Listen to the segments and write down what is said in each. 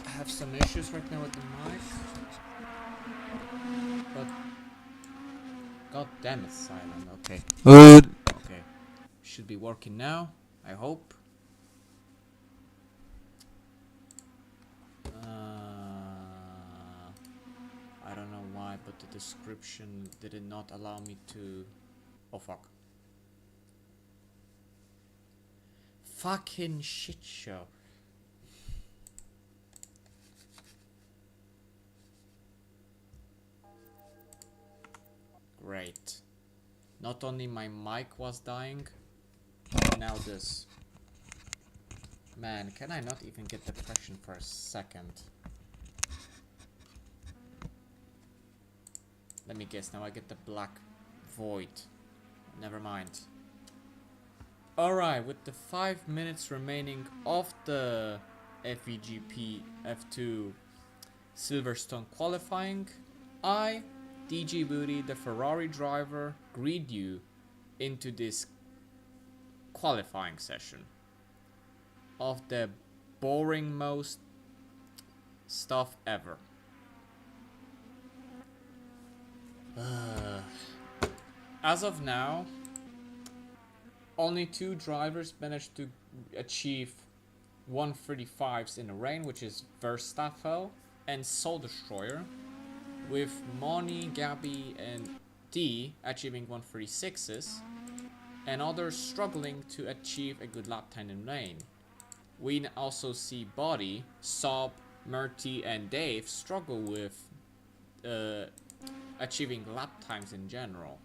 I have some issues right now with the mic, but god damn it's silent. Okay. Okay. Should be working now, I hope. I don't know why, but the description did not allow me to... Oh fuck. Fucking shit show. Great. Not only my mic was dying, but now this. Man, can I not even get depression for a second? Let me guess, now I get the black void. Never mind. Alright, with the 5 minutes remaining of the FWGP F2 Silverstone qualifying, I, DG Booty, the Ferrari driver, greet you into this qualifying session of the boring most stuff ever. As of now, only 2 drivers managed to achieve 135s in the rain, which is Verstappen and Soul Destroyer, with Moni, Gabby and D achieving 136s, and others struggling to achieve a good lap time in rain. We also see Body, Sob, Murty and Dave struggle with achieving lap times in general.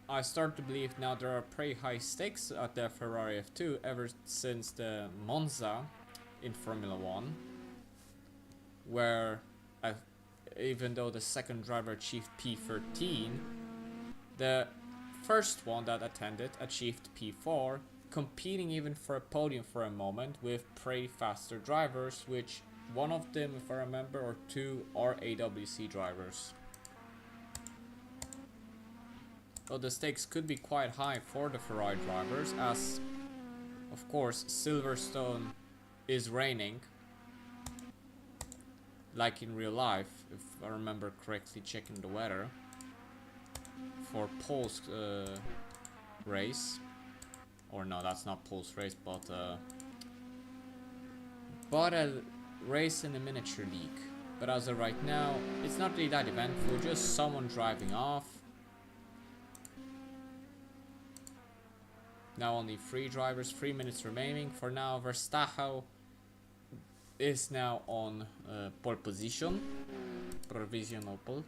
I start to believe now there are pretty high stakes at the Ferrari F2 ever since the Monza in Formula 1, where even though the second driver achieved P13, the first one that attended achieved P4, competing even for a podium for a moment with pretty faster drivers, which one of them, if I remember, or 2 are AWC drivers. So the stakes could be quite high for the Ferrari drivers, as of course Silverstone is raining, like in real life, if I remember correctly checking the weather for Paul's race. Or no, that's not Paul's race, but a race in the miniature league. But as of right now, it's not really that eventful, just someone driving off. Now only 3 drivers, 3 minutes remaining. For now, Verstappen is now on pole position. Provisional pole.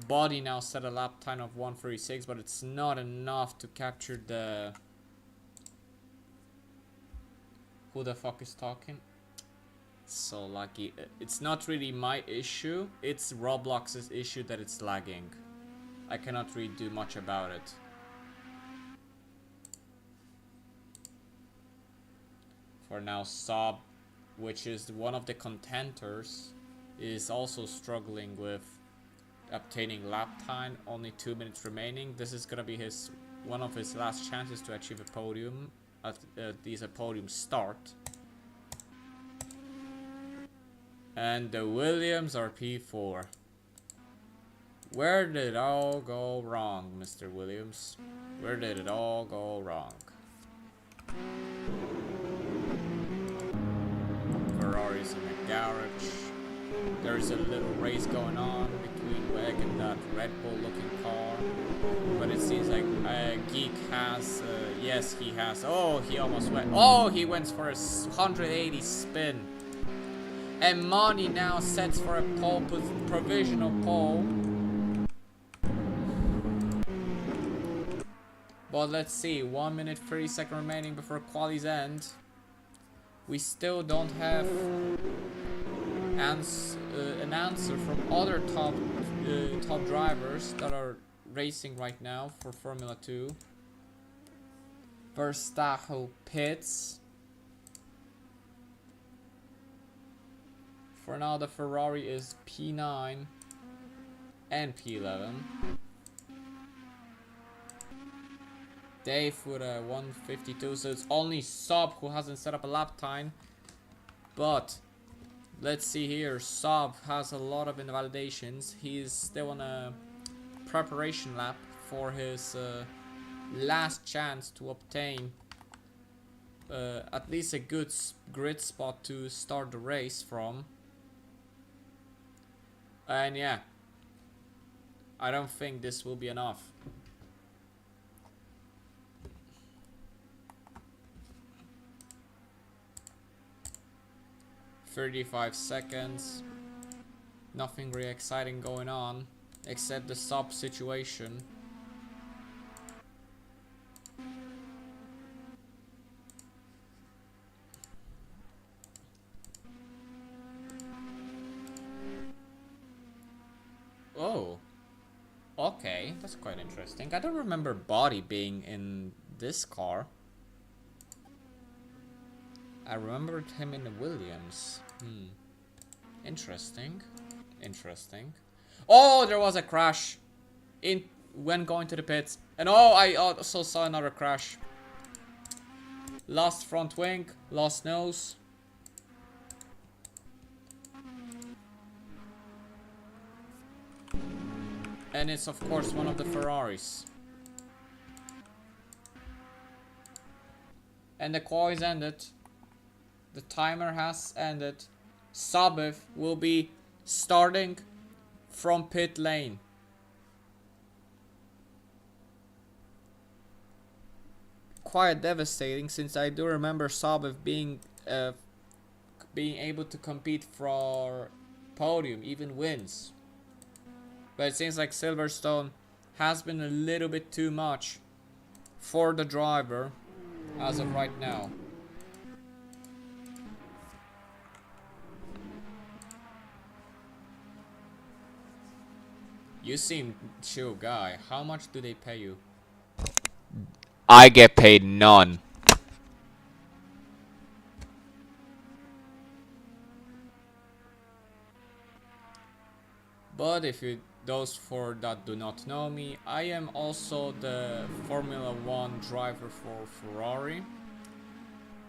Body now set a lap time of 1:36, but it's not enough to capture the... Who the fuck is talking? So lucky. It's not really my issue. It's Roblox's issue that it's lagging. I cannot really do much about it. For now, Saab, which is one of the contenders, is also struggling with obtaining lap time. Only 2 minutes remaining. This is gonna be one of his last chances to achieve a podium, at least a podium start. And the Williams are P4. Where did it all go wrong, Mr. Williams? Where did it all go wrong? Ferrari's in the garage. There's a little race going on between Weg and that Red Bull looking car. But it seems like Geek has, yes he has. Oh, he almost went. Oh, he went for a 180 spin. And Moni now sets for a provisional pole. But let's see, 1 minute 30 seconds remaining before quali's end. We still don't have an answer from other top drivers that are racing right now for Formula 2. Verstappen pits. For now, the Ferrari is P9 and P11. Dave with a 152, so it's only Saab who hasn't set up a lap time. But let's see here, Saab has a lot of invalidations. He's still on a preparation lap for his last chance to obtain at least a good grid spot to start the race from. And yeah, I don't think this will be enough. "35 seconds. Nothing really exciting going on except the sub situation. Oh, okay, that's quite interesting. I don't remember Body being in this car. I remembered him in the Williams. Interesting. Interesting. Oh, there was a crash when going to the pits. And oh, I also saw another crash. Lost front wing, lost nose. And it's of course one of the Ferraris. And the qual is ended. The timer has ended. Sabev will be starting from pit lane. Quite devastating, since I do remember Sabev being able to compete for podium, even wins. But it seems like Silverstone has been a little bit too much for the driver as of right now. You seem chill guy. How much do they pay you? I get paid none. But if you, those for that do not know me, I am also the Formula 1 driver for Ferrari.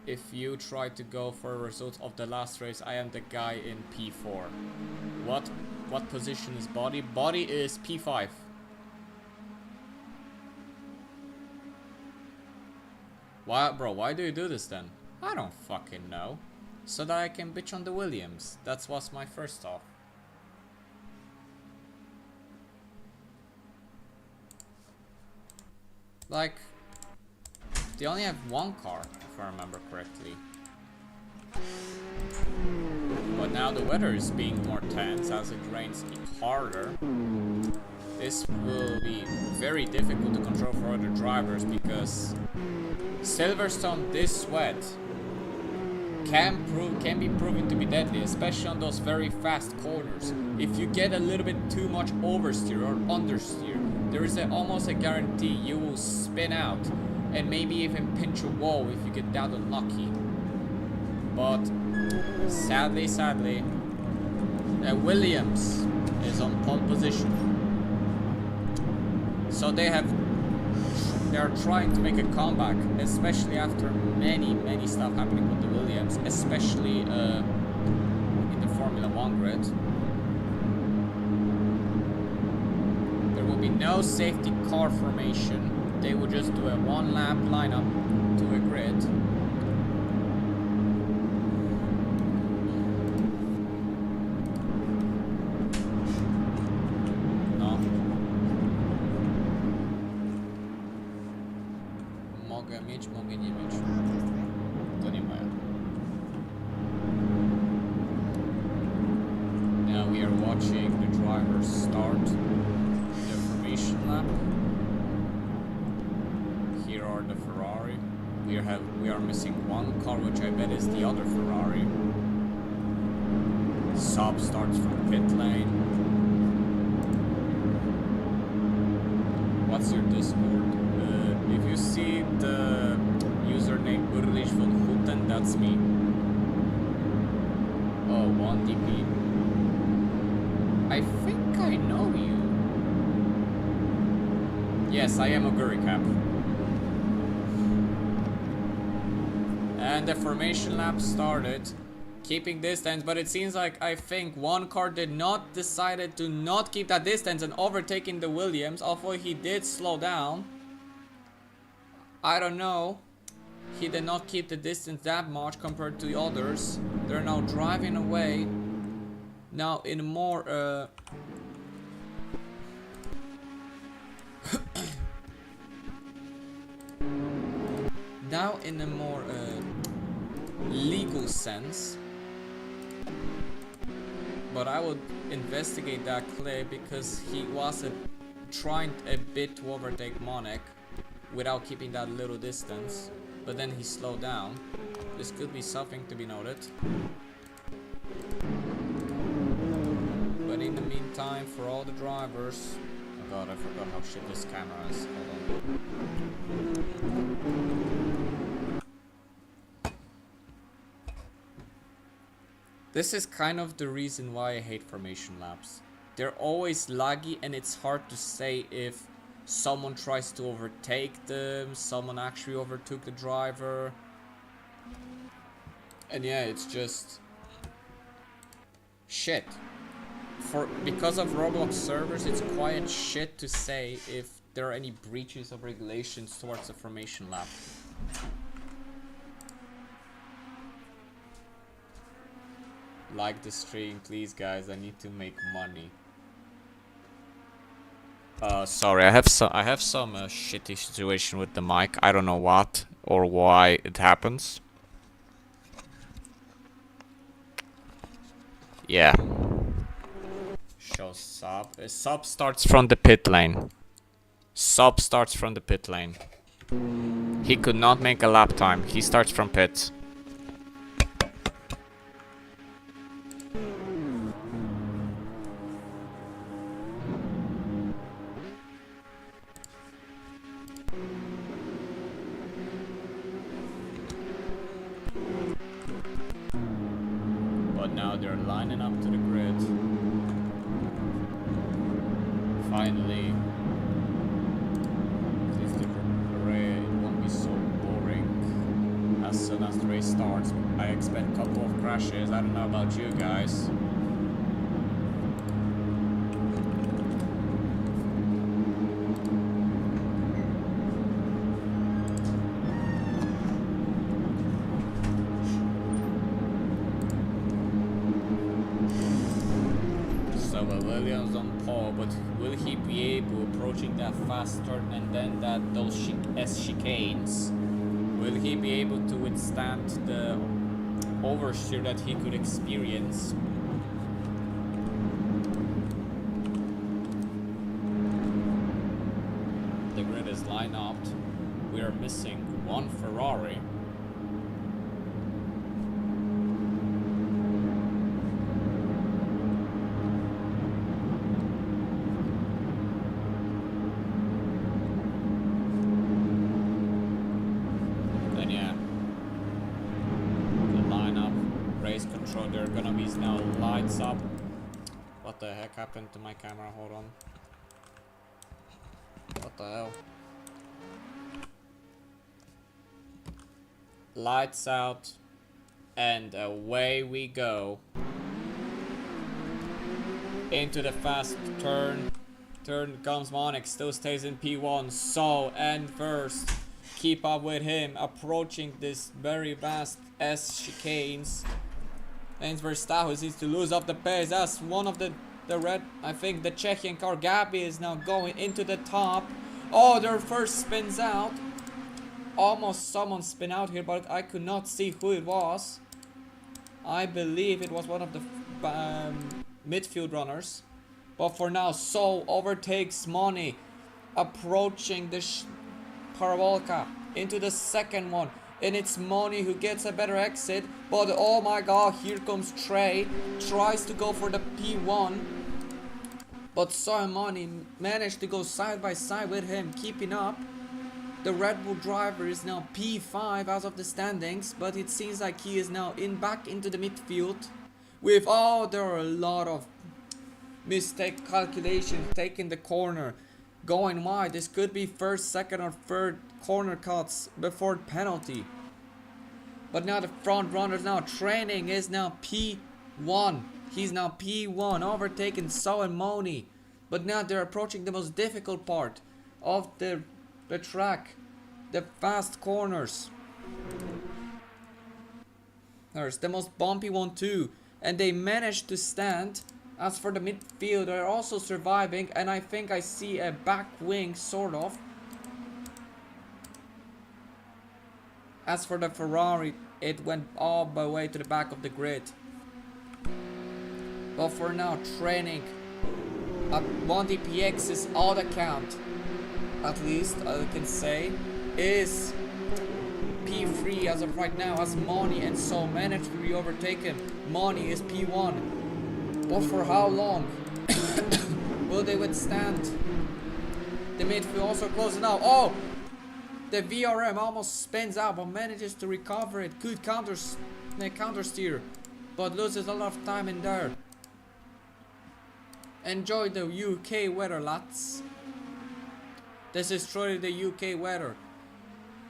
If you try to go for a result of the last race, I am the guy in P4. What position is Body? Body is P5. Why, bro, why do you do this then? I don't fucking know. So that I can bitch on the Williams. That was my first thought. Like, they only have one car, if I remember correctly. But now the weather is being more tense as it rains harder. This will be very difficult to control for other drivers, because Silverstone this wet can be proven to be deadly, especially on those very fast corners. If you get a little bit too much oversteer or understeer, there is almost a guarantee you will spin out and maybe even pinch a wall if you get that unlucky. But sadly, Williams is on pole position. So they are trying to make a comeback, especially after many stuff happening with the Williams, especially in the Formula 1 grid. There will be no safety car formation. They will just do a one lap lineup to a grid. Mogę nie mieć. To nie moja. Now we are watching the drivers start the formation lap. Here are the Ferrari. We are missing one car, which I bet is the other Ferrari. Saab starts from pit lane. What's your Discord? If you see the username Urlich von Houten, that's me. Oh, 1DP. I think I know you. Yes, I am a Guricap. And the formation lap started. Keeping distance, but it seems like I think one car did not decided to not keep that distance and overtaking the Williams, although he did slow down. I don't know. He did not keep the distance that much compared to the others. They're now driving away. Now in a more now in a more legal sense. But I would investigate that clip because he was trying a bit to overtake Monek without keeping that little distance. But then he slowed down. This could be something to be noted. But in the meantime, for all the drivers... Oh god, I forgot how shit this camera is. Hold on. This is kind of the reason why I hate formation laps. They're always laggy and it's hard to say if someone tries to overtake them, someone actually overtook the driver. And yeah, it's just shit. Because of Roblox servers, it's quite shit to say if there are any breaches of regulations towards the formation lap. Like the stream, please, guys. I need to make money. Sorry, I have some shitty situation with the mic. I don't know what or why it happens. Yeah. Show sub. Sub starts from the pit lane. Sub starts from the pit lane. He could not make a lap time. He starts from pits. But now they're lining up to the grid. Finally. At least it won't be so boring. As soon as the race starts, I expect a couple of crashes. I don't know about you guys. Williams on pole, but will he be able, approaching that fast turn and then those chicanes, will he be able to withstand the oversteer that he could experience? The grid is lined up. We are missing one Ferrari. Control, there are gonna be now lights up. What the heck happened to my camera? Hold on. What the hell? Lights out, and away we go into the fast turn. Turn comes Monik, still stays in P1. So and first, keep up with him, approaching this very vast S chicanes. And Verstappen needs to lose up the pace. That's one of the red. I think the Czechian car Gabi is now going into the top. Oh, their first spins out. Almost someone spin out here, but I could not see who it was. I believe it was one of the midfield runners. But for now, So overtakes Moni, approaching the Parabolica into the second one. And it's Moni who gets a better exit. But oh my god, here comes Trey. Tries to go for the P1. But So and Moni managed to go side by side with him, keeping up. The Red Bull driver is now P5 out of the standings. But it seems like he is now back into the midfield. With, oh, there are a lot of mistake calculations, taking the corner. Going wide, this could be first, second or third corner cuts before penalty. But now the front runners now training is now P1. He's now P1, overtaking So and Moni. But now they're approaching the most difficult part of the track. The fast corners. There's the most bumpy one too. And they managed to stand. As for the midfield, they're also surviving. And I think I see a back wing, sort of. As for the Ferrari, it went all the way to the back of the grid. But for now, training at 1DPX's all that count, at least I can say, is P3 as of right now, as Moni and So managed to re-overtake him. Moni is P1. But for how long will they withstand? The midfield also closing out. Oh! The VRM almost spins out but manages to recover it. Good counter steer, but loses a lot of time in there. Enjoy the UK weather, lads. This is truly the UK weather.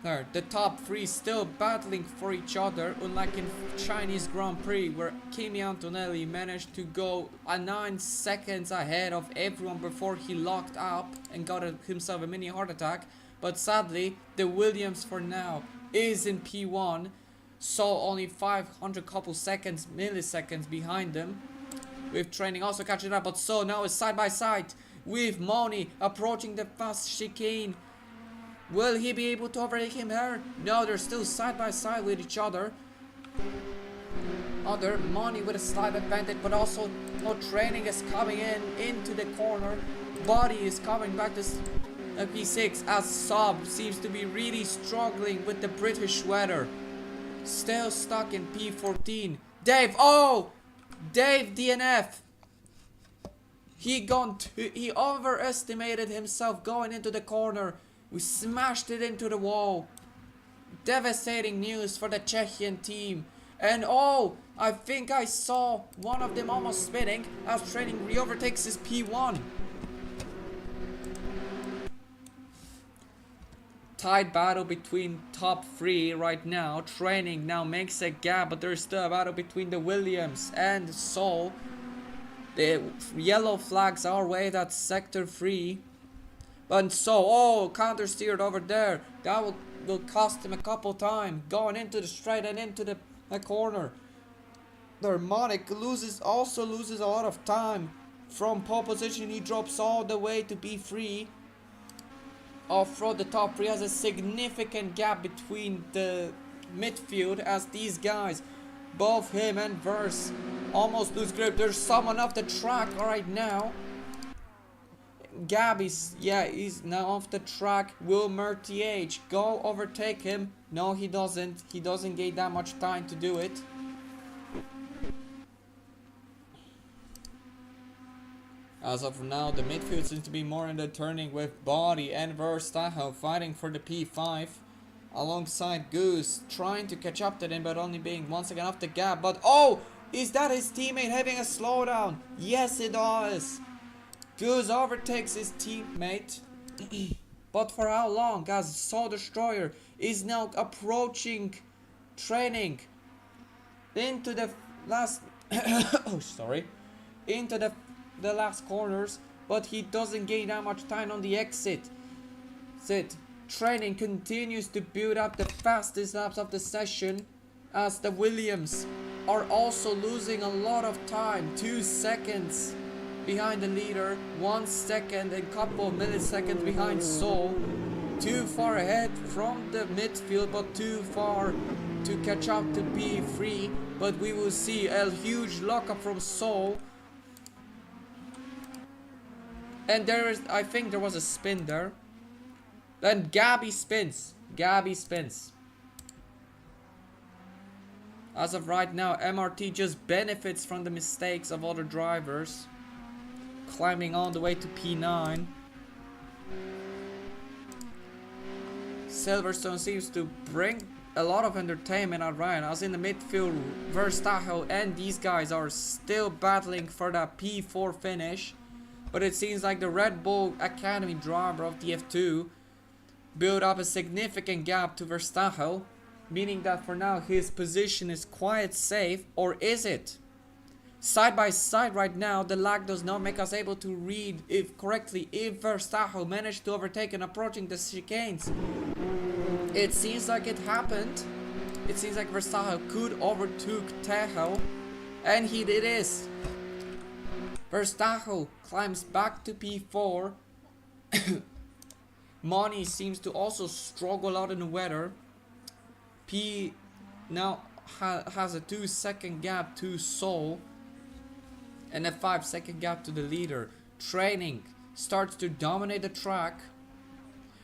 There, the top three still battling for each other, unlike in Chinese Grand Prix, where Kimi Antonelli managed to go 9 seconds ahead of everyone before he locked up and got himself a mini heart attack. But sadly, the Williams for now is in P1, so only 500 couple milliseconds behind them. With training also catching up, but So now is side by side with Moni approaching the fast chicane. Will he be able to overtake him here? No, they're still side by side with each other. Moni with a slight advantage, but also no training is coming into the corner. Body is coming back to P6 as Saab seems to be really struggling with the British weather. Still stuck in P14. Dave, Dave DNF. He overestimated himself going into the corner. We smashed it into the wall. Devastating news for the Czechian team. And I think I saw one of them almost spinning as training re-overtakes his P1. Tight battle between top three right now. Training now makes a gap, but there's still a battle between the Williams and Seoul. The yellow flags are waved at sector 3. But So, counter steered over there. That will cost him a couple times. Going into the straight and into the corner. Monic also loses a lot of time. From pole position, he drops all the way to B3. Off-road, the top 3 has a significant gap between the midfield as these guys, both him and Verse, almost lose grip. There's someone off the track right now. Gabby's, he's now off the track. Will Mertiage go overtake him? No, he doesn't. He doesn't get that much time to do it. As of now, the midfield seems to be more in the turning with Body and Verstappen fighting for the P5. Alongside Goose, trying to catch up to them, but only being once again off the gap. But is that his teammate having a slowdown? Yes, it does. Goose overtakes his teammate. But for how long? As Soul Destroyer is now approaching training into the last into the last corners, but he doesn't gain that much time on the exit. Training continues to build up the fastest laps of the session as the Williams are also losing a lot of time. 2 seconds behind the leader, 1 second and couple of milliseconds behind Seoul. Too far ahead from the midfield, but too far to catch up to P3. But we will see a huge lockup from Seoul. And I think there was a spin there. Then Gabby spins. As of right now, MRT just benefits from the mistakes of other drivers. Climbing all the way to P9. Silverstone seems to bring a lot of entertainment at Ryan, as in the midfield, Verstappen and these guys are still battling for that P4 finish. But it seems like the Red Bull Academy driver of the F2 built up a significant gap to Verstappen. Meaning that for now his position is quite safe, or is it? Side by side right now, the lag does not make us able to read if correctly if Verstappen managed to overtake and approaching the chicanes. It seems like it happened. It seems like Verstappen could overtook Tejo, and he did this. Verstappen climbs back to P4. Moni seems to also struggle out in the weather. P now has a 2-second gap to Seoul and a 5-second gap to the leader. Training starts to dominate the track.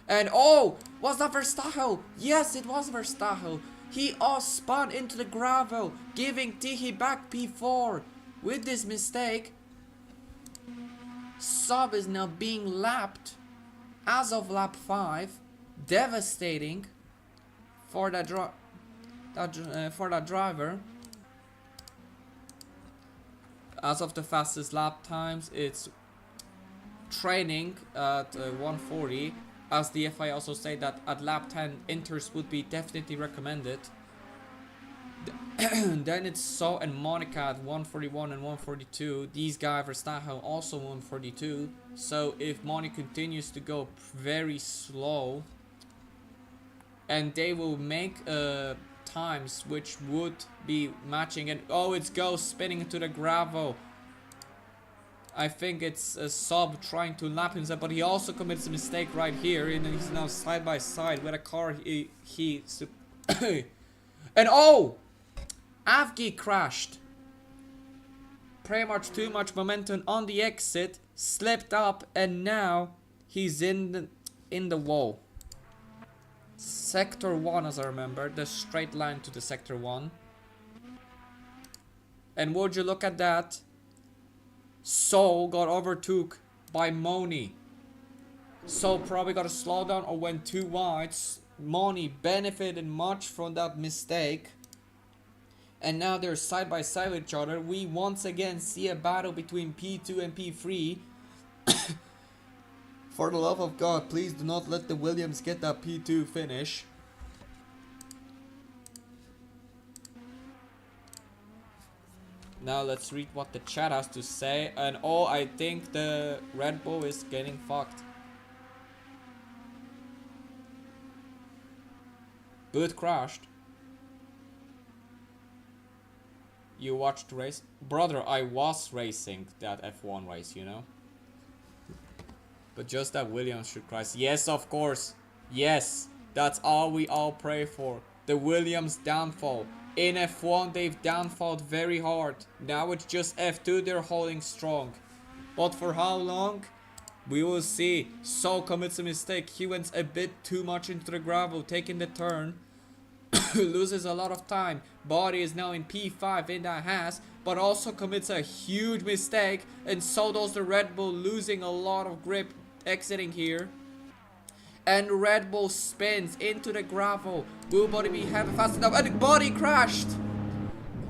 And oh, was that Verstappen? Yes, it was Verstappen. He spun into the gravel, giving Tihi back P4. With this mistake, Sub is now being lapped as of lap 5. Devastating for that driver. As of the fastest lap times, it's training at 140. As the FI also say that at lap 10 inters would be definitely recommended. Then it's So and Monica at 141 and 142. These guys Verstappen also 142. So if Monica continues to go very slow, and they will make times which would be matching, and oh, it's Ghost spinning into the gravel. I think it's a Sub trying to lap himself, but he also commits a mistake right here, and he's now side by side with a car and oh, Avgi crashed. Pretty much too much momentum on the exit, slipped up, and now he's in the wall. Sector 1, as I remember, the straight line to the Sector 1. And would you look at that? Seoul got overtook by Moni. Seoul probably got a slowdown or went too wide. Moni benefited much from that mistake. And now they're side by side with each other. We once again see a battle between P2 and P3. For the love of God, please do not let the Williams get that P2 finish. Now let's read what the chat has to say. And oh, I think the Red Bull is getting fucked. Boot crashed. You watched the race? Brother, I was racing that F1 race, you know? But just that Williams should crash. Yes, of course. Yes, that's all we all pray for. The Williams downfall. In F1, they've downfalled very hard. Now it's just F2, they're holding strong. But for how long? We will see. So commits a mistake. He went a bit too much into the gravel, taking the turn. Loses a lot of time. Body is now in P5 in that Haas, but also commits a huge mistake. And so does the Red Bull, losing a lot of grip exiting here. And Red Bull spins into the gravel. Will Body be having fast enough? And Body crashed.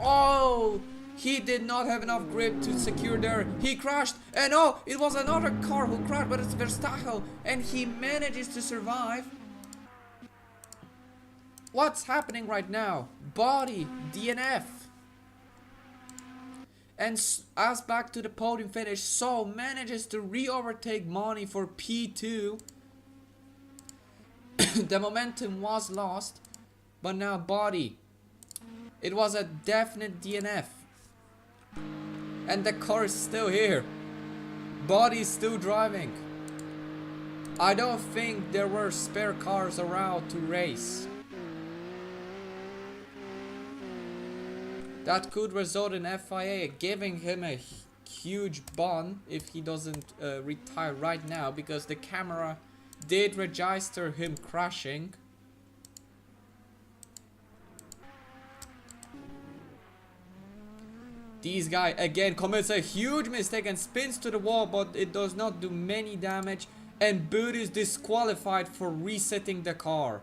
Oh, he did not have enough grip to secure there. He crashed. And oh, it was another car who crashed, but it's Verstappen. And he manages to survive. What's happening right now? Body, DNF. And as back to the podium finish, So manages to re-overtake Moni for P2. The momentum was lost, but now Body. It was a definite DNF. And the car is still here. Body is still driving. I don't think there were spare cars around to race. That could result in FIA giving him a huge bond if he doesn't retire right now, because the camera did register him crashing. This guy again commits a huge mistake and spins to the wall, but it does not do many damage, and Boot is disqualified for resetting the car.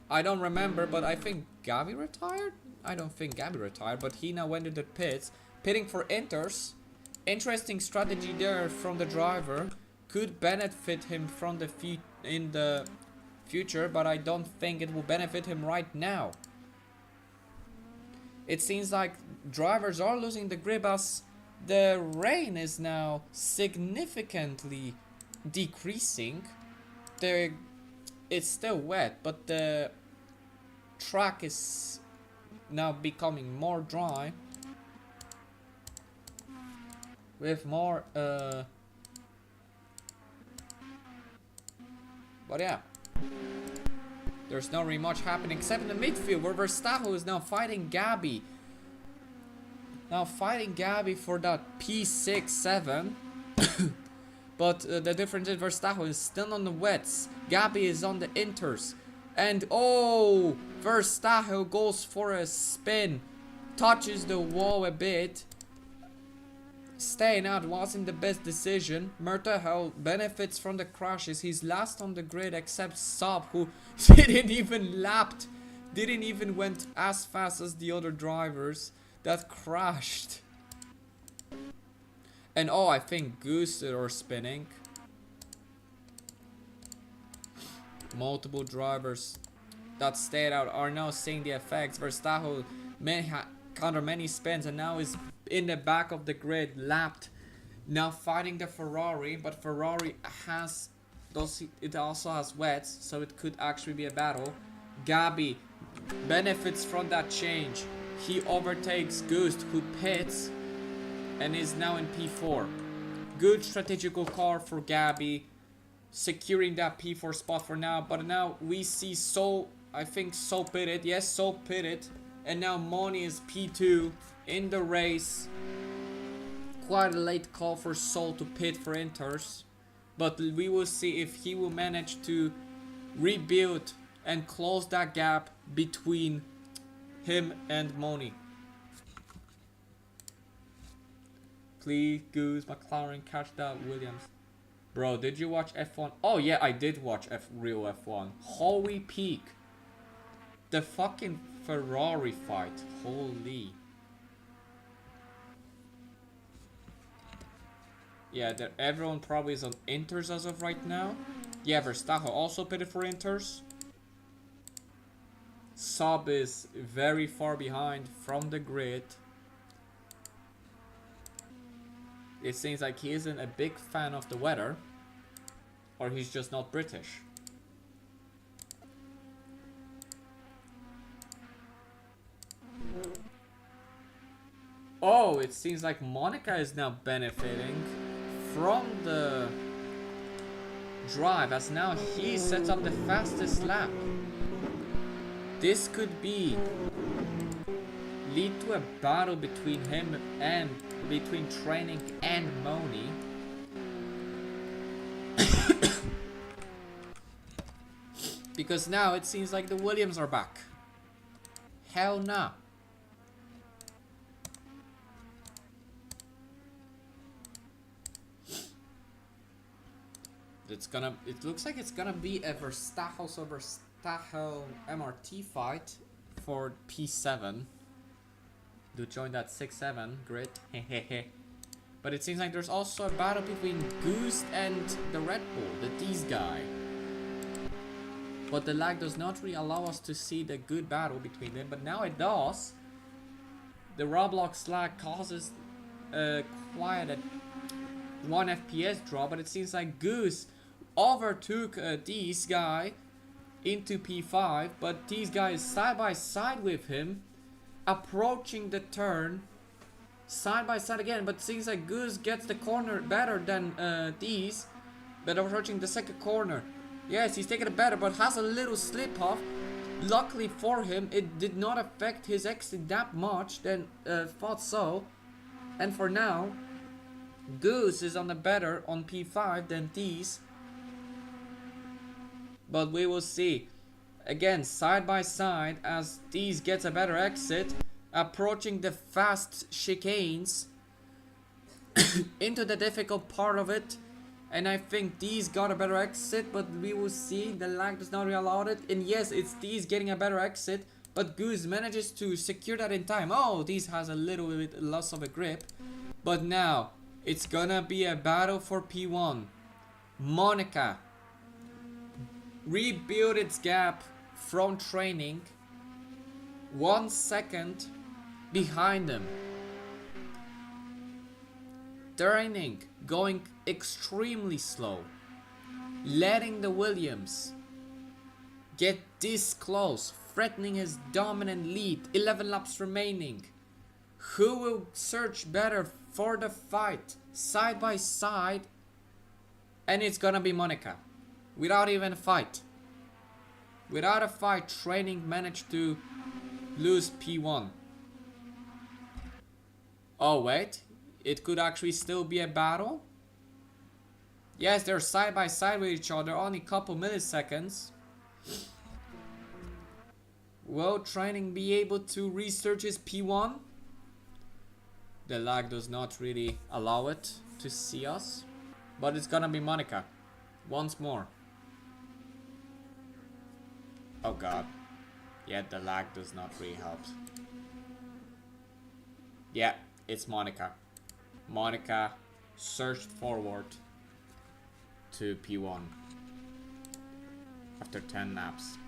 I don't remember, but I think Gabi retired? I don't think Gabi retired, but he now went into the pits, pitting for inters. Interesting strategy there from the driver. could benefit him from the in the future, but I don't think it will benefit him right now. It seems like drivers are losing the grip as the rain is now significantly decreasing. It's still wet, but the track is now becoming more dry with more but yeah, there's not really much happening except in the midfield where Verstappen is now fighting Gabby. Now fighting Gabby for that P6, 7. But the difference is Verstappen is still on the wets. Gabby is on the inters. And oh, Verstappen goes for a spin. Touches the wall a bit. Staying out wasn't the best decision. Murtahel benefits from the crashes. He's last on the grid except Saab, who didn't even went as fast as the other drivers that crashed. And oh, I think Goose are spinning. Multiple drivers that stayed out are now seeing the effects. Verstappen counter many spins and now is in the back of the grid, lapped. Now fighting the Ferrari, but Ferrari it also has wets, so it could actually be a battle. Gabby benefits from that change. He overtakes Gust, who pits and is now in P4. Good strategical car for Gabby, securing that P4 spot for now. But now we see I think So pitted. Yes, So pitted. And now Moni is P2 in the race. Quite a late call for Sol to pit for inters. But we will see if he will manage to rebuild and close that gap between him and Moni. Please, Goose, McLaren, catch that, Williams. Bro, did you watch F1? Oh yeah, I did watch real F1. Holy peak. The fucking Ferrari fight. Holy. Yeah, everyone probably is on inters as of right now. Yeah, Verstappen also pitted for inters. Saab is very far behind from the grid. It seems like he isn't a big fan of the weather, or he's just not British. Oh, it seems like Monica is now benefiting from the drive, as now he sets up the fastest lap. This could lead to a battle between him and between Training and Moni. Because now it seems like the Williams are back. Hell nah. It looks like it's gonna be a Verstappen MRT fight for P7 to join that 6-7 grid. But it seems like there's also a battle between Goose and the Red Bull, the D's guy. But the lag does not really allow us to see the good battle between them, but now it does. The Roblox lag causes quite a 1 FPS drop, but it seems like Goose overtook D's guy into P5, but D's guy is side by side with him, approaching the turn, side by side again, but seems like Goose gets the corner better than D's, but approaching the second corner. Yes, he's taking it better, but has a little slip off. Luckily for him, it did not affect his exit that much, than thought so. And for now, Goose is on the better on P5 than D's. But we will see. Again, side by side, as D's gets a better exit, approaching the fast chicanes into the difficult part of it. And I think D's got a better exit, but we will see. The lag does not really allow it. And yes, it's D's getting a better exit, but Goose manages to secure that in time. Oh, D's has a little bit loss of a grip. But now, it's gonna be a battle for P1. Monica rebuilt its gap from training 1 second behind him. Training going extremely slow, letting the Williams get this close, threatening his dominant lead. 11 laps remaining. Who will surge better for the fight, side by side? And it's gonna be Monica, without even a fight. Without a fight, training managed to lose P1. Oh wait, it could actually still be a battle. Yes, they're side by side with each other, only a couple milliseconds. Will training be able to research his P1? The lag does not really allow it to see us. But it's gonna be Monica. Once more. Oh god. Yeah, the lag does not really help. Yeah, it's Monica. Monica surged forward to P1 after 10 laps.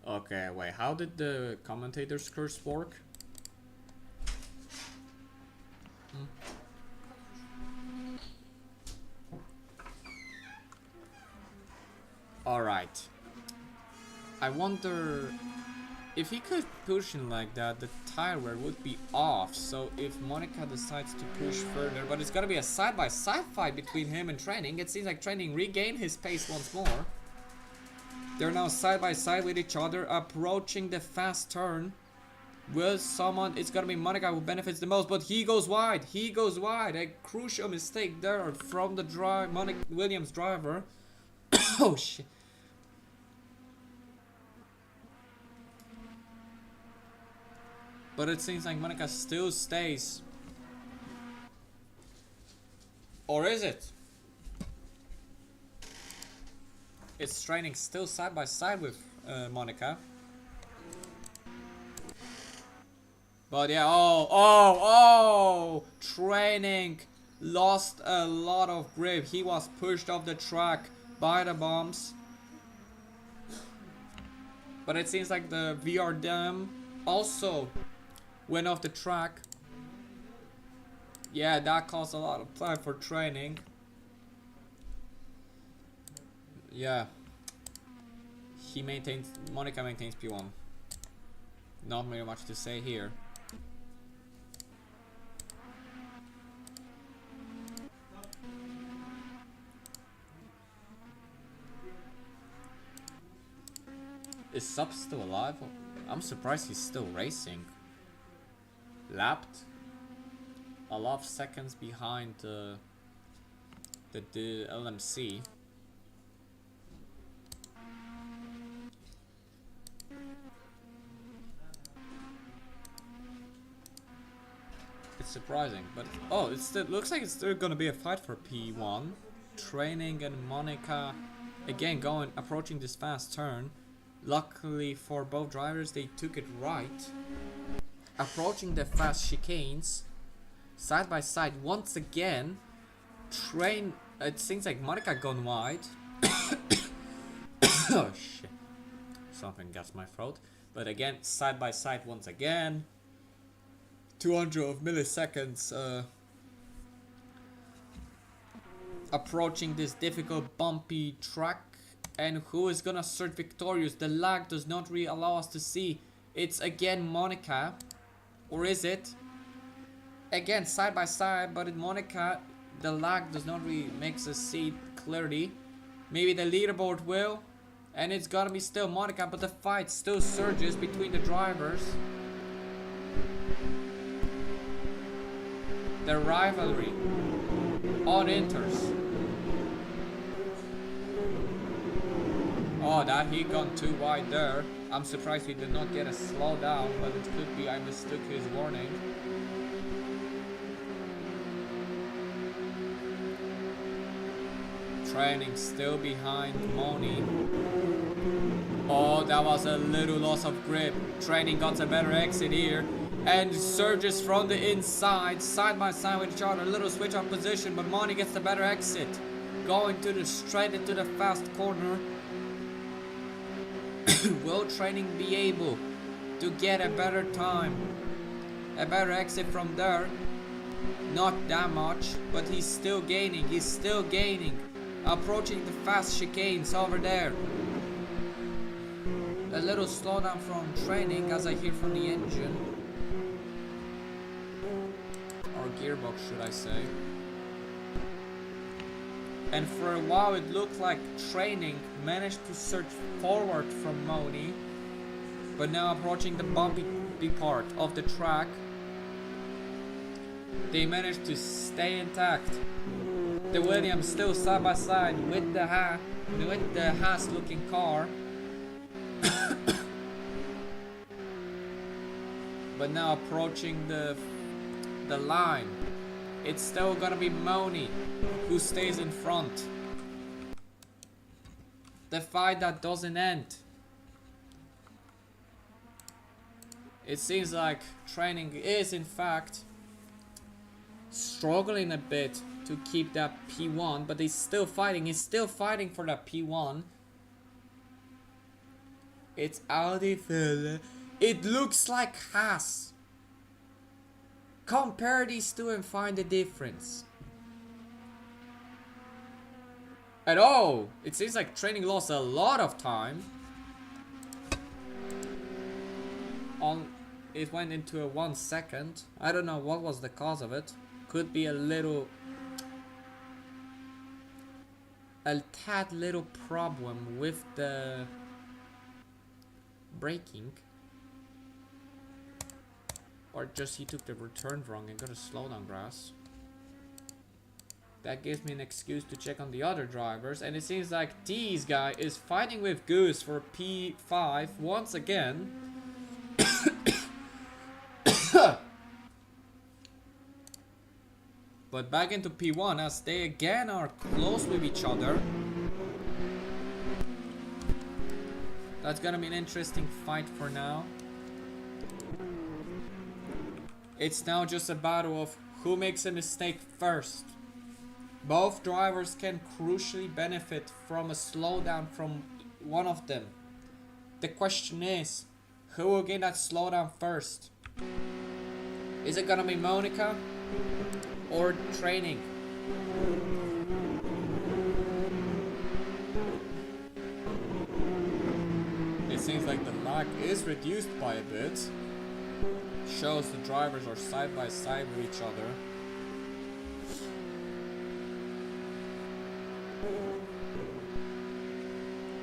Okay, wait, how did the commentator's curse work? Alright. I wonder if he could push him like that, the tire wear would be off. So if Monica decides to push further, but it's gonna be a side-by-side fight between him and Training. It seems like Training regained his pace once more. They're now side by side with each other, approaching the fast turn. Will someone, it's gonna be Monica who benefits the most, but he goes wide. He goes wide. A crucial mistake there from the Monica Williams driver. Oh shit. But it seems like Monica still stays. Or is it? It's Training still side by side with Monica. But yeah, oh! Training lost a lot of grip. He was pushed off the track by the bombs. But it seems like the VRDM also went off the track. Yeah, that caused a lot of time for Training. Yeah. Monica maintains P1. Not very much to say here. Is Sub still alive? I'm surprised he's still racing. Lapped a lot of seconds behind the LMC. It's surprising, but oh, it still looks like it's still gonna be a fight for P1. Training and Monica again approaching this fast turn. Luckily for both drivers, they took it right. Approaching the fast chicanes, side by side once again. It seems like Monica gone wide. Oh shit! Something gets my throat. But again, side by side once again. 200 of milliseconds. Approaching this difficult, bumpy track. And who is gonna start victorious? The lag does not really allow us to see. It's again Monica. Or is it? Again, side by side, but in Monica, the lag does not really make us see clearly. Maybe the leaderboard will. And it's gonna be still Monica, but the fight still surges between the drivers. The rivalry on enters. Oh, that he gone too wide there. I'm surprised he did not get a slowdown, but it could be I mistook his warning. Training still behind Moni. Oh, that was a little loss of grip. Training got a better exit here. and surges from the inside, side by side with each other. A little switch on position, but Moni gets the better exit, going to the straight into the fast corner. Will Training be able to get a better time, a better exit from there? Not that much, but he's still gaining. He's still gaining, approaching the fast chicanes over there. A little slowdown from Training, as I hear from the engine, or gearbox should I say. And for a while it looked like Training managed to surge forward from Moni, but now approaching the bumpy part of the track, they managed to stay intact. The Williams still side by side with the Haas looking car. But now approaching the line, it's still gonna be Moni who stays in front. The fight that doesn't end. It seems like Training is in fact struggling a bit to keep that P1, but he's still fighting. He's still fighting for that P1. It's Audi fella. It looks like Haas. Compare these two and find the difference. And oh, it seems like Training lost a lot of time. It went into a 1 second. I don't know what was the cause of it. Could be a tad little problem with the braking. Or just he took the return wrong and got a slowdown grass. That gives me an excuse to check on the other drivers, and it seems like this guy is fighting with Goose for P5 once again. But back into P1 as they again are close with each other. That's gonna be an interesting fight for now. It's now just a battle of who makes a mistake first. Both drivers can crucially benefit from a slowdown from one of them. The question is, who will get that slowdown first? Is it gonna be Monica or Training? It seems like the lag is reduced by a bit. Shows the drivers are side by side with each other.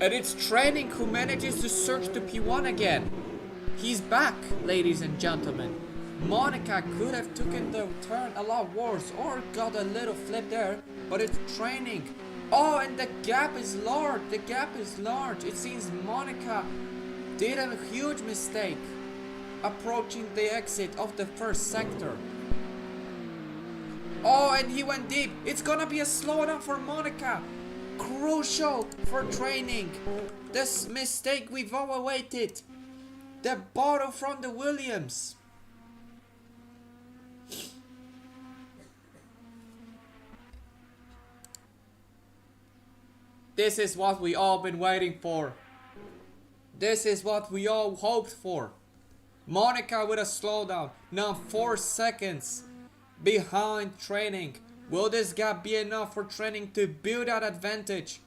And it's Training who manages to surge to P1 again. He's back, ladies and gentlemen. Monica could have taken the turn a lot worse or got a little flip there, but it's Training. Oh, and the gap is large. The gap is large. It seems Monica did a huge mistake approaching the exit of the first sector. Oh, and he went deep. It's gonna be a slowdown for Monica. Crucial for Training. This mistake we've all awaited. The bottle from the Williams. This is what we all been waiting for. This is what we all hoped for. Monica with a slowdown. Now 4 seconds behind Training. Will this gap be enough for Training to build that advantage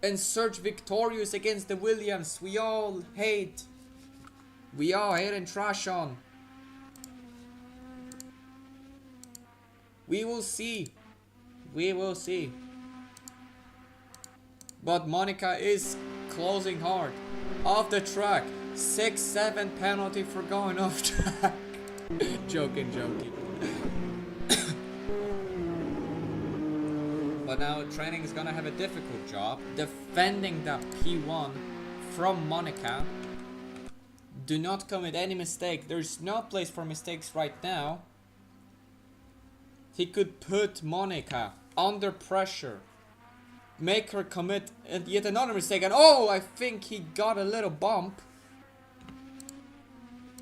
and surge victorious against the Williams we all hate? We all hate and trash on. We will see. We will see. But Monica is closing hard. Off the track. 6-7 penalty for going off track. Joking. But now Training is gonna have a difficult job defending that P1 from Monica. Do not commit any mistake. There's no place for mistakes right now. He could put Monica under pressure, make her commit yet another mistake, and oh, I think he got a little bump.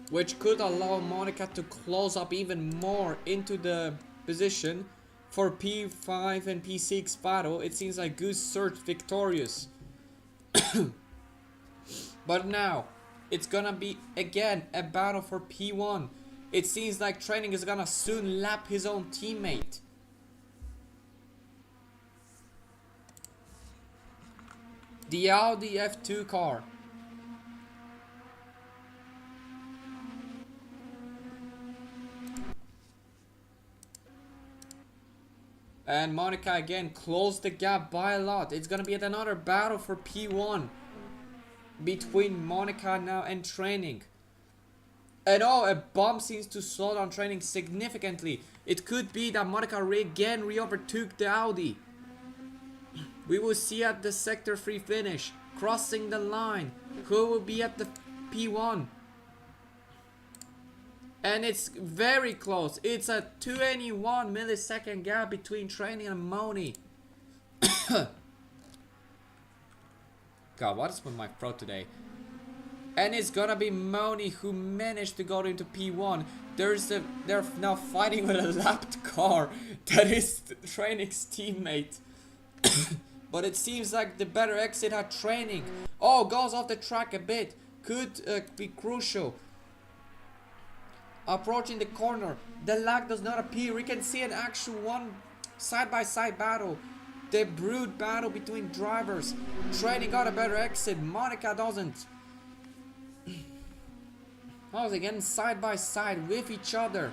which could allow Monica to close up even more into the position for P5 and P6 battle. It seems like Goose Search victorious. But now it's gonna be again a battle for P1. It seems like Training is gonna soon lap his own teammate. The Audi F2 car. And Monica again closed the gap by a lot. It's gonna be another battle for P1 between Monica now and Training. And oh, a bomb seems to slow down Training significantly. It could be that Monica again re-overtook the Audi. We will see at the sector 3 finish, crossing the line, who will be at the P1. And it's very close. It's a 21 millisecond gap between Training and Moni. God, what is with my throat today? And it's gonna be Moni who managed to go into P1. They're now fighting with a lapped car that is Training's teammate. But it seems like the better exit had Training. Oh, goes off the track a bit. Could be crucial. Approaching the corner. The lag does not appear. We can see an actual one side-by-side battle. The brute battle between drivers. Training got a better exit. Monica doesn't. Oh, they're getting side-by-side with each other.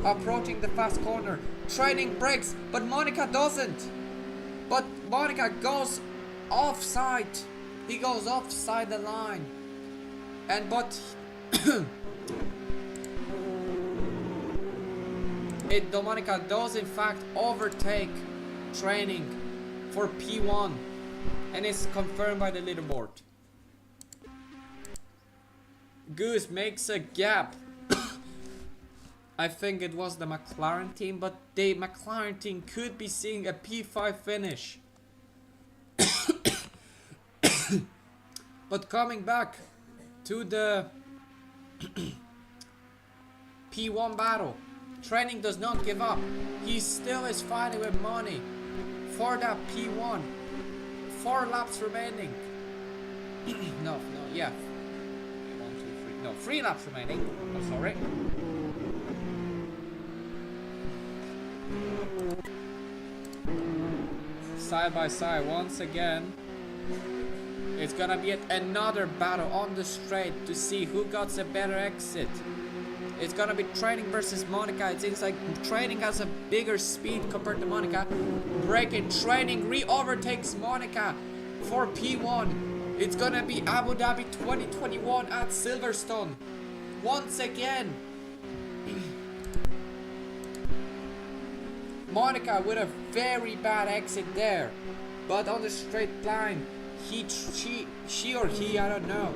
Approaching the fast corner. Training brakes, but Monica doesn't. But Monica goes offside. He goes offside the line. And but Monica does in fact overtake Training for P1, and it's confirmed by the leaderboard. Goose makes a gap. I think it was the McLaren team, but the McLaren team could be seeing a P5 finish. But coming back to the P1 battle, Training does not give up. He still is fighting with Moni for that P1. 4 laps remaining. No, yeah. 1, 2, 3. No, 3 laps remaining. Oh, sorry. Side by side once again. It's gonna be another battle on the straight to see who got a better exit. It's gonna be Training versus Monica. It seems like Training has a bigger speed compared to Monica. Braking, Training re-overtakes Monica for P1. It's gonna be Abu Dhabi 2021 at Silverstone. Once again. Monica with a very bad exit there. But on the straight line, she or he, I don't know.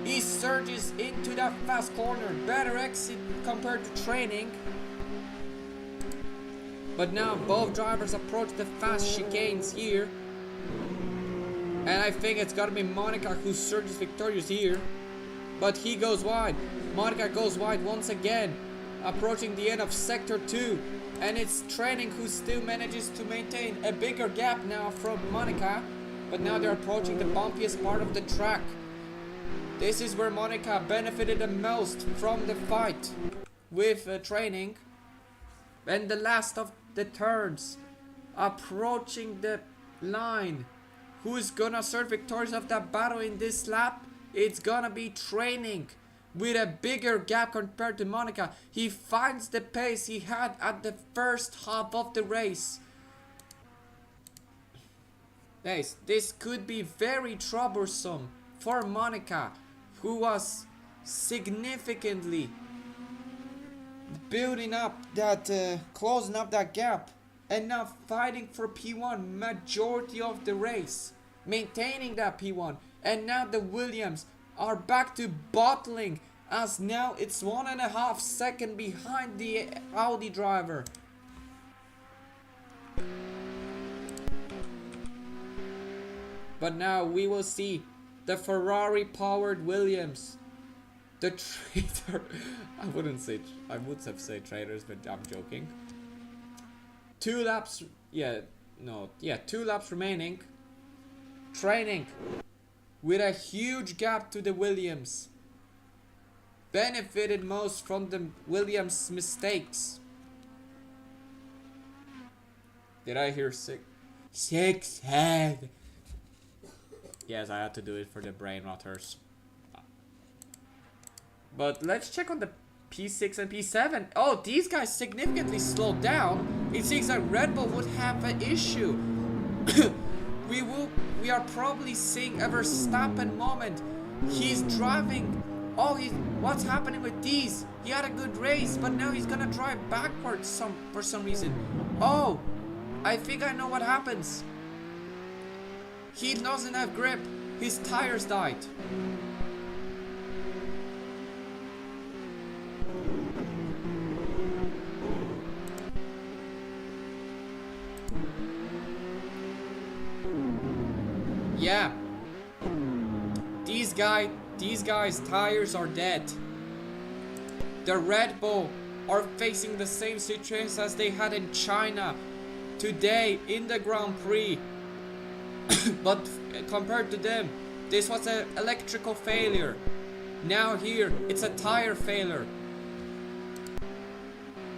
He surges into that fast corner. Better exit compared to Training. But now both drivers approach the fast chicanes here. And I think it's gotta be Monica who surges victorious here. But he goes wide. Monica goes wide once again. Approaching the end of sector 2. And it's Training who still manages to maintain a bigger gap now from Monica. But now they're approaching the bumpiest part of the track. This is where Monica benefited the most from the fight with Training. And the last of the turns. Approaching the line. Who is gonna serve victorious of that battle in this lap? It's gonna be Training. With a bigger gap compared to Monica. He finds the pace he had at the first half of the race. Guys, this could be very troublesome for Monica, who was significantly building up that, closing up that gap, and now fighting for P1 majority of the race, maintaining that P1. And now the Williams are back to bottling, as now it's 1.5 seconds behind the Audi driver. But now we will see The Ferrari powered Williams. The traitor. I would have said traitors, but I'm joking. 2 laps. Yeah, no. Yeah, 2 laps remaining. Training. With a huge gap to the Williams. Benefited most from the Williams mistakes. Did I hear six head? Yes, I had to do it for the brain rotters. But let's check on the P6 and P7. Oh, these guys significantly slowed down. It seems like Red Bull would have an issue. We are probably seeing a Verstappen moment. He's driving. Oh, what's happening with these? He had a good race, but now he's gonna drive backwards for some reason. Oh, I think I know what happens. He doesn't have grip. His tires died. Yeah. These guys' tires are dead. The Red Bull are facing the same situation as they had in China today in the Grand Prix. But compared to them, this was an electrical failure. Now here, it's a tire failure.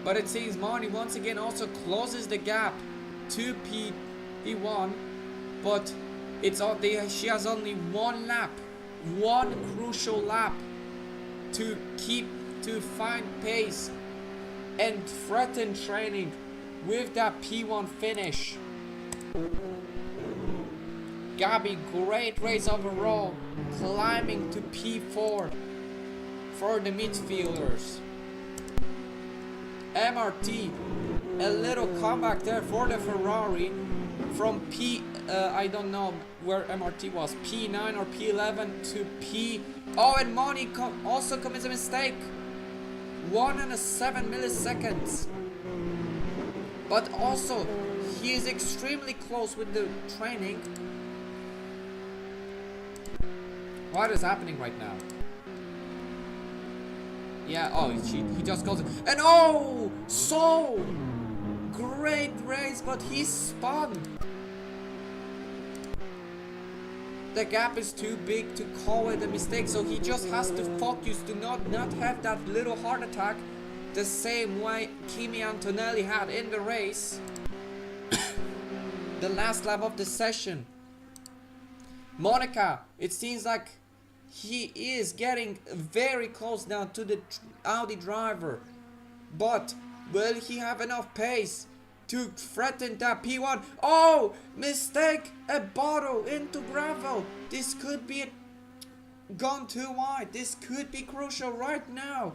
But it seems Marnie once again also closes the gap to P1. But she has only 1 lap. 1 crucial lap to find pace and threaten training with that P1 finish. Gabby, great race overall, climbing to P4 for the midfielders. MRT, a little comeback there for the Ferrari from I don't know where MRT was, P9 or P11 to P. Oh, and Moni also commits a mistake. 1.7 milliseconds. But also, he is extremely close with the training. What is happening right now? Yeah, oh, he just goes. And oh, so great race, but he spun. The gap is too big to call it a mistake, so he just has to focus to not have that little heart attack the same way Kimi Antonelli had in the race. The last lap of the session. Monica, it seems like he is getting very close now to the Audi driver. But will he have enough pace to threaten that P1? Oh, mistake, a bottle into gravel. This could be gone too wide. This could be crucial right now.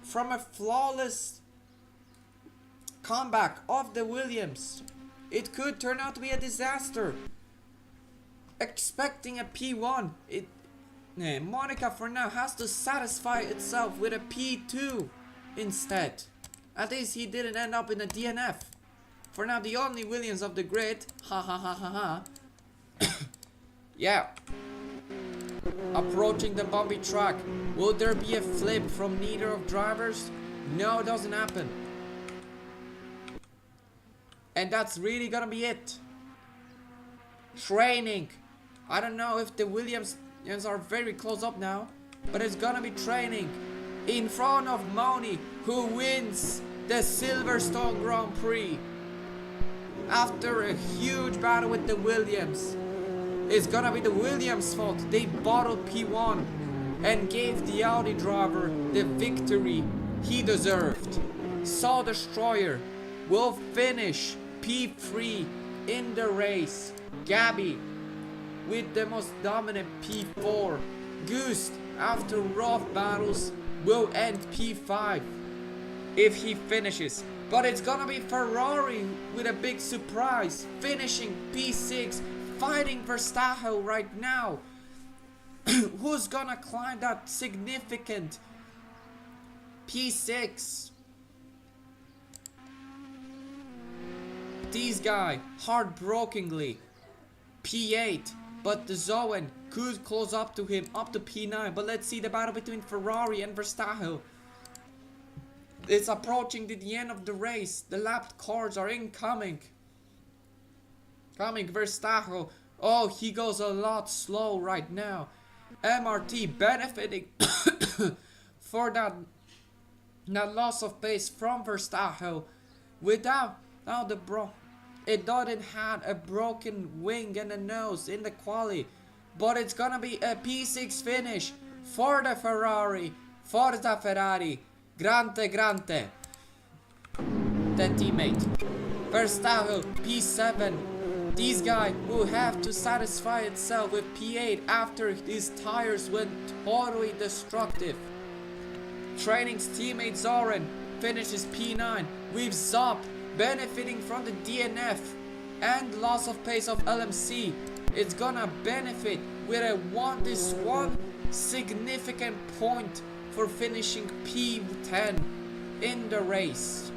From a flawless comeback of the Williams, it could turn out to be a disaster. Expecting a P1, Monica for now has to satisfy itself with a P2 instead. At least he didn't end up in a DNF. For now, the only Williams of the grid. Ha ha ha ha ha. Yeah. Approaching the bumpy track. Will there be a flip from neither of drivers? No, it doesn't happen. And that's really gonna be it. Training. I don't know if the Williams are very close up now, but it's gonna be training in front of Moni, who wins the Silverstone Grand Prix after a huge battle with the Williams. It's gonna be the Williams' fault. They bottled P1 and gave the Audi driver the victory he deserved. Soul Destroyer will finish P3 in the race. Gabby with the most dominant P4. Gust, after rough battles, will end P5 if he finishes. But it's gonna be Ferrari with a big surprise, finishing P6, fighting Verstappen right now. Who's gonna climb that significant P6? This guy, heartbrokenly, P8, but the Zoen could close up to him, up to P9. But let's see the battle between Ferrari and Verstappen. It's approaching to the end of the race. The lap cards are incoming. Coming, Verstappen. Oh, he goes a lot slow right now. MRT benefiting for that loss of pace from Verstappen. Without now it doesn't have a broken wing and a nose in the quali, but it's gonna be a P6 finish for the Ferrari. Forza Ferrari, grande. The teammate Verstappen P7. This guy will have to satisfy itself with P8 after his tires went totally destructive. Training's teammate Zoran finishes P9 with Zop benefiting from the DNF and loss of pace of LMC. It's gonna benefit with this one significant point for finishing P10 in the race.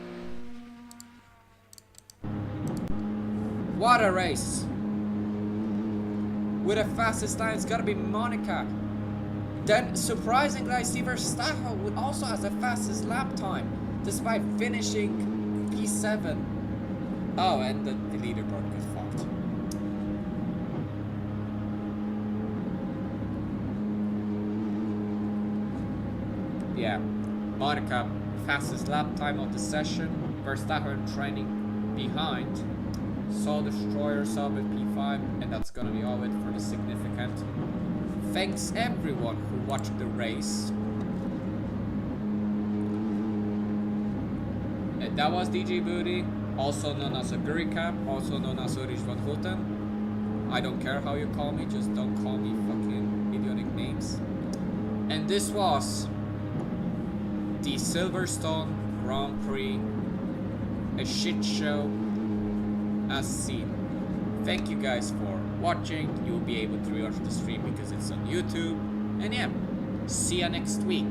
What a race! With the fastest time, it's gotta be Monica. Then, surprisingly, I see Verstappen also has the fastest lap time, despite finishing P7. Oh, and the leaderboard got fucked. Yeah, Monica, fastest lap time of the session. Verstappen training behind. Soul Destroyer sub with P5, and that's gonna be all it for the significant. Thanks everyone who watched the race. And that was DJ Booty, also known as a Gurikap, also known as Ulrich von Houten. I don't care how you call me, just don't call me fucking idiotic names. And this was the Silverstone Grand Prix, a shit show as seen. Thank you guys for watching. You'll be able to rewatch the stream because it's on YouTube. And yeah, see ya next week.